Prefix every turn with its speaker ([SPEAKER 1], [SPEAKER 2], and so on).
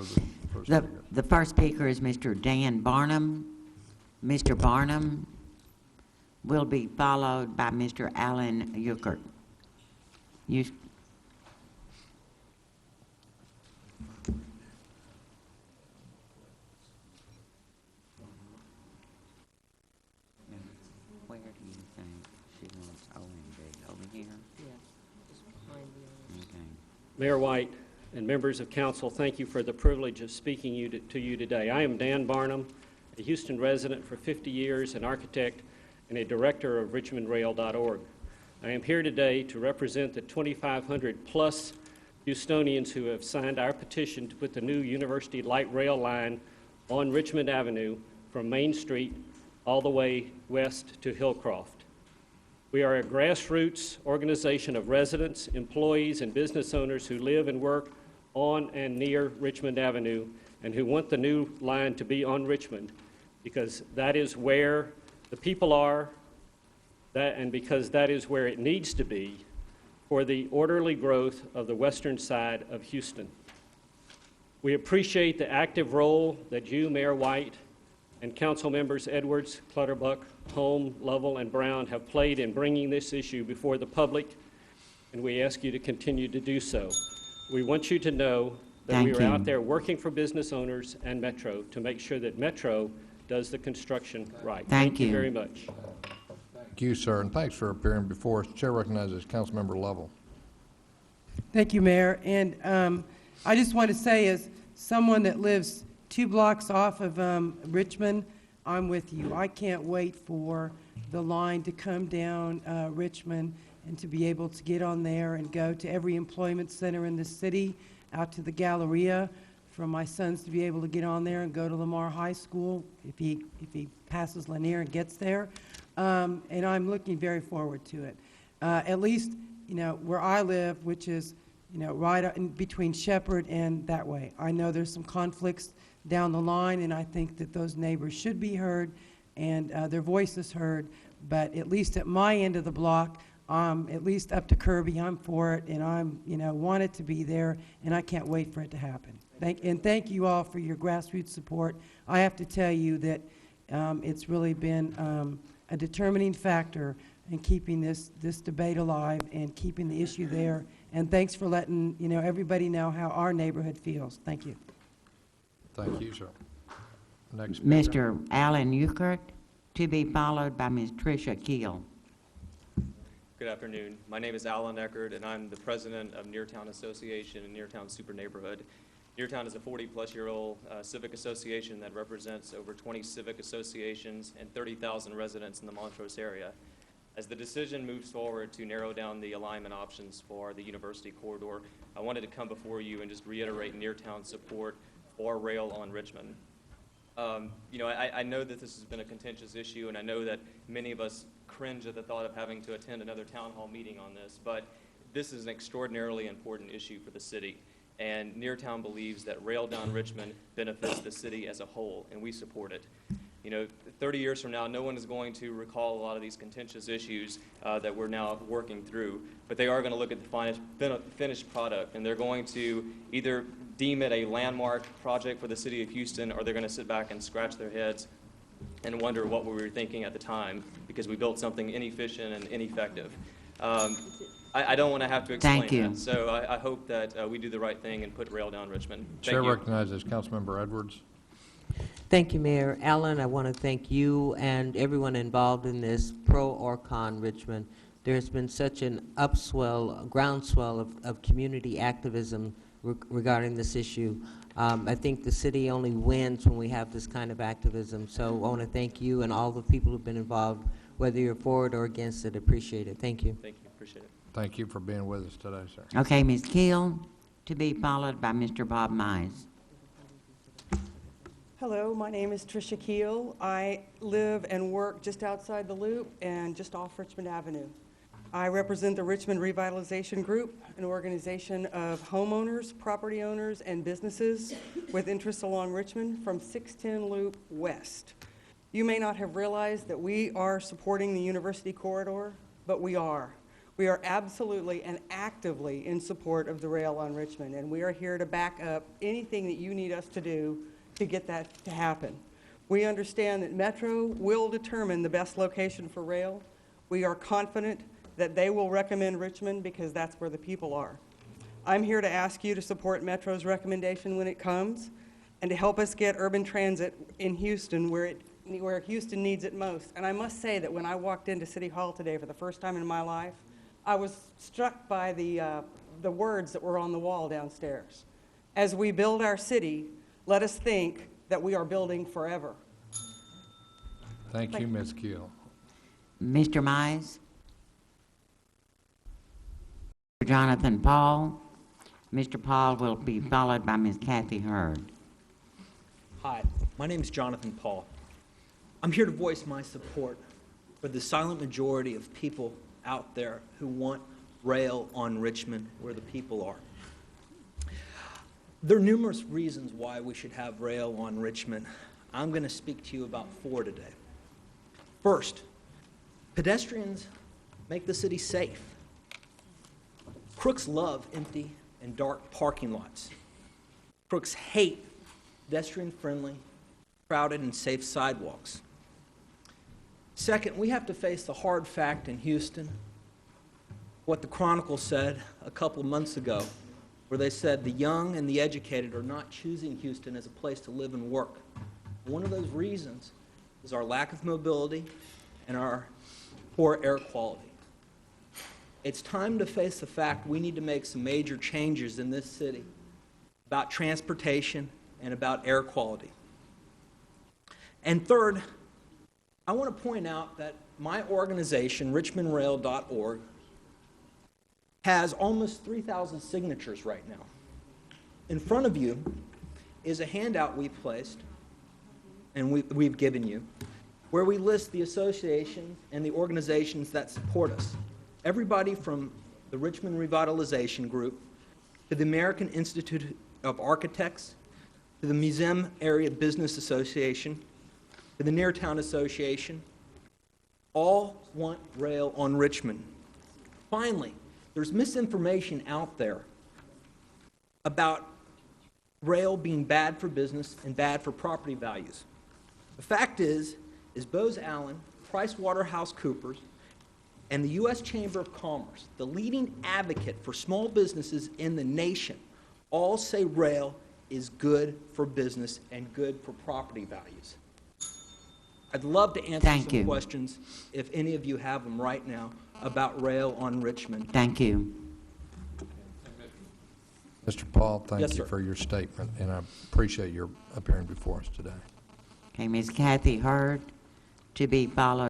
[SPEAKER 1] for the first speaker?
[SPEAKER 2] The first speaker is Mr. Dan Barnum. Mr. Barnum will be followed by Mr. Alan Euchert. Where do you think she wants OMB? Over here?
[SPEAKER 3] Yeah, just behind the
[SPEAKER 2] Okay.
[SPEAKER 4] Mayor White and members of council, thank you for the privilege of speaking to you today. I am Dan Barnum, a Houston resident for 50 years, an architect, and a director of RichmondRail.org. I am here today to represent the 2,500 plus Houstonians who have signed our petition to put the new University Light Rail line on Richmond Avenue from Main Street all the way west to Hillcroft. We are a grassroots organization of residents, employees, and business owners who live and work on and near Richmond Avenue and who want the new line to be on Richmond because that is where the people are and because that is where it needs to be for the orderly growth of the western side of Houston. We appreciate the active role that you, Mayor White, and Council Members Edwards, Clutterbuck, Holm, Lovell, and Brown have played in bringing this issue before the public, and we ask you to continue to do so. We want you to know that we are out there working for business owners and Metro to make sure that Metro does the construction right.
[SPEAKER 2] Thank you
[SPEAKER 4] very much.
[SPEAKER 1] Thank you, sir, and thanks for appearing before us. Chair recognizes Councilmember Lovell.
[SPEAKER 5] Thank you, Mayor. And I just want to say, as someone that lives 2 blocks off of Richmond, I'm with you. I can't wait for the line to come down Richmond and to be able to get on there and go to every employment center in the city, out to the Galleria, for my sons to be able to get on there and go to Lamar High School if he passes Lanier and gets there. And I'm looking very forward to it. At least, you know, where I live, which is, you know, right in between Shepherd and that way. I know there's some conflicts down the line, and I think that those neighbors should be heard and their voices heard. But at least at my end of the block, at least up to Kirby, I'm for it, and I'm, you know, want it to be there, and I can't wait for it to happen. Thank you all for your grassroots support. I have to tell you that it's really been a determining factor in keeping this debate alive and keeping the issue there. And thanks for letting, you know, everybody know how our neighborhood feels. Thank you.
[SPEAKER 1] Thank you, sir. Next speaker.
[SPEAKER 2] Mr. Alan Euchert, to be followed by Ms. Tricia Keel.
[SPEAKER 6] Good afternoon. My name is Alan Eckert, and I'm the president of Neartown Association and Neartown Super Neighborhood. Neartown is a 40-plus-year-old civic association that represents over 20 civic associations and 30,000 residents in the Montrose area. As the decision moves forward to narrow down the alignment options for the University Corridor, I wanted to come before you and just reiterate Neartown's support for rail on Richmond. You know, I know that this has been a contentious issue, and I know that many of us cringe at the thought of having to attend another town hall meeting on this, but this is an extraordinarily important issue for the city. And Neartown believes that rail down Richmond benefits the city as a whole, and we support it. You know, 30 years from now, no one is going to recall a lot of these contentious issues that we're now working through, but they are going to look at the finished product, and they're going to either deem it a landmark project for the city of Houston, or they're going to sit back and scratch their heads and wonder what we were thinking at the time, because we built something inefficient and ineffective. I don't want to have to explain that, so I hope that we do the right thing and put rail down Richmond.
[SPEAKER 1] Chair recognizes Councilmember Edwards.
[SPEAKER 3] Thank you, Mayor. Alan, I want to thank you and everyone involved in this, pro or con Richmond. There has been such an upswell, a groundswell of community activism regarding this issue. I think the city only wins when we have this kind of activism. So I want to thank you and all the people who've been involved, whether you're for it or against it. Appreciate it. Thank you.
[SPEAKER 6] Thank you. Appreciate it.
[SPEAKER 1] Thank you for being with us today, sir.
[SPEAKER 2] Okay, Ms. Keel, to be followed by Mr. Bob Mize.
[SPEAKER 7] Hello, my name is Tricia Keel. I live and work just outside the Loop and just off Richmond Avenue. I represent the Richmond Revitalization Group, an organization of homeowners, property owners, and businesses with interests along Richmond from 610 Loop West. You may not have realized that we are supporting the University Corridor, but we are. We are absolutely and actively in support of the rail on Richmond, and we are here to back up anything that you need us to do to get that to happen. We understand that Metro will determine the best location for rail. We are confident that they will recommend Richmond because that's where the people are. I'm here to ask you to support Metro's recommendation when it comes and to help us get urban transit in Houston where Houston needs it most. And I must say that when I walked into City Hall today for the first time in my life, I was struck by the words that were on the wall downstairs. As we build our city, let us think that we are building forever.
[SPEAKER 1] Thank you, Ms. Keel.
[SPEAKER 2] Mr. Mize? Jonathan Paul. Mr. Paul will be followed by Ms. Kathy Hurd.
[SPEAKER 8] Hi, my name is Jonathan Paul. I'm here to voice my support for the silent majority of people out there who want rail on Richmond where the people are. There are numerous reasons why we should have rail on Richmond. I'm going to speak to you about 4 today. First, pedestrians make the city safe. Crooks love empty and dark parking lots. Crooks hate pedestrian-friendly, crowded, and safe sidewalks. Second, we have to face the hard fact in Houston, what the Chronicle said a couple of months ago, where they said the young and the educated are not choosing Houston as a place to live and work. One of those reasons is our lack of mobility and our poor air quality. It's time to face the fact we need to make some major changes in this city about transportation and about air quality. And third, I want to point out that my organization, RichmondRail.org, has almost 3,000 signatures right now. In front of you is a handout we placed and we've given you, where we list the associations and the organizations that support us. Everybody from the Richmond Revitalization Group to the American Institute of Architects to the Museum Area Business Association to the Neartown Association, all want rail on Richmond. Finally, there's misinformation out there about rail being bad for business and bad for property values. The fact is Bose Allen, PricewaterhouseCoopers, and the U.S. Chamber of Commerce, the leading advocate for small businesses in the nation, all say rail is good for business and good for property values. I'd love to answer some questions, if any of you have them right now, about rail on Richmond.
[SPEAKER 2] Thank you.
[SPEAKER 1] Mr. Paul, thank
[SPEAKER 8] Yes,
[SPEAKER 1] you
[SPEAKER 8] sir.
[SPEAKER 1] for your statement, and I appreciate your appearing before us today.
[SPEAKER 2] Okay, Ms. Kathy Hurd to be followed